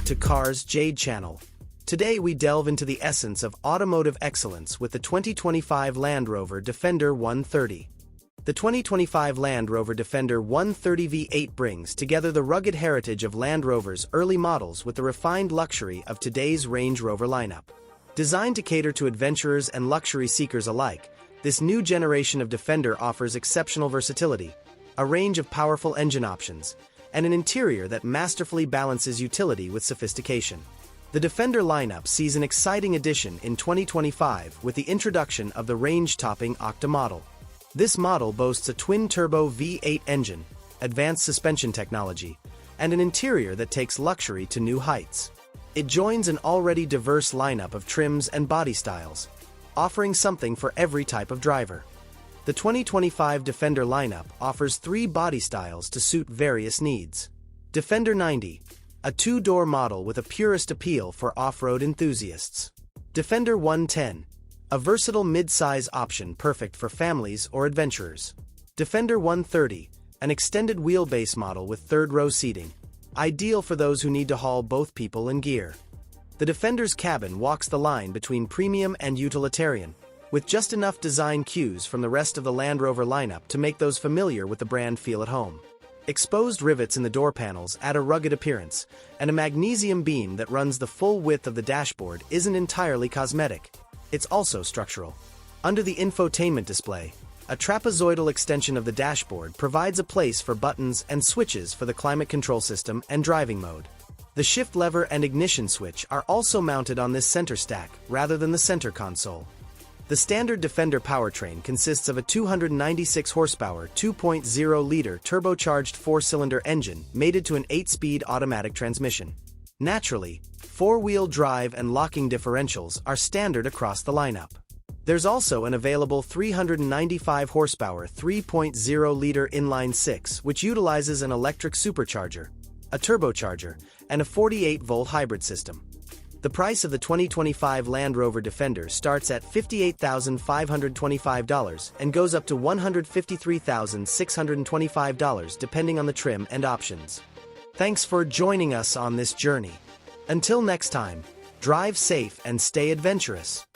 to Cars Jade Channel. Today we delve into the essence of automotive excellence with the 2025 Land Rover Defender 130. The 2025 Land Rover Defender 130 V8 brings together the rugged heritage of Land Rover's early models with the refined luxury of today's Range Rover lineup. Designed to cater to adventurers and luxury seekers alike, this new generation of Defender offers exceptional versatility, a range of powerful engine options, and an interior that masterfully balances utility with sophistication. The Defender lineup sees an exciting addition in 2025 with the introduction of the range-topping Octa model. This model boasts a twin-turbo V8 engine, advanced suspension technology, and an interior that takes luxury to new heights. It joins an already diverse lineup of trims and body styles, offering something for every type of driver. The 2025 Defender lineup offers 3 body styles to suit various needs. Defender 90, a 2-door model with a purist appeal for off-road enthusiasts. Defender 110, a versatile mid-size option perfect for families or adventurers. Defender 130, an extended wheelbase model with third-row seating, ideal for those who need to haul both people and gear. The Defender's cabin walks the line between premium and utilitarian, with just enough design cues from the rest of the Land Rover lineup to make those familiar with the brand feel at home. Exposed rivets in the door panels add a rugged appearance, and a magnesium beam that runs the full width of the dashboard isn't entirely cosmetic. It's also structural. Under the infotainment display, a trapezoidal extension of the dashboard provides a place for buttons and switches for the climate control system and driving mode. The shift lever and ignition switch are also mounted on this center stack rather than the center console. The standard Defender powertrain consists of a 296 horsepower, 2.0-liter turbocharged 4-cylinder engine mated to an 8-speed automatic transmission. Naturally, 4-wheel drive and locking differentials are standard across the lineup. There's also an available 395 horsepower, 3.0-liter inline-6, which utilizes an electric supercharger, a turbocharger, and a 48-volt hybrid system. The price of the 2025 Land Rover Defender starts at $58,525 and goes up to $153,625 depending on the trim and options. Thanks for joining us on this journey. Until next time, drive safe and stay adventurous.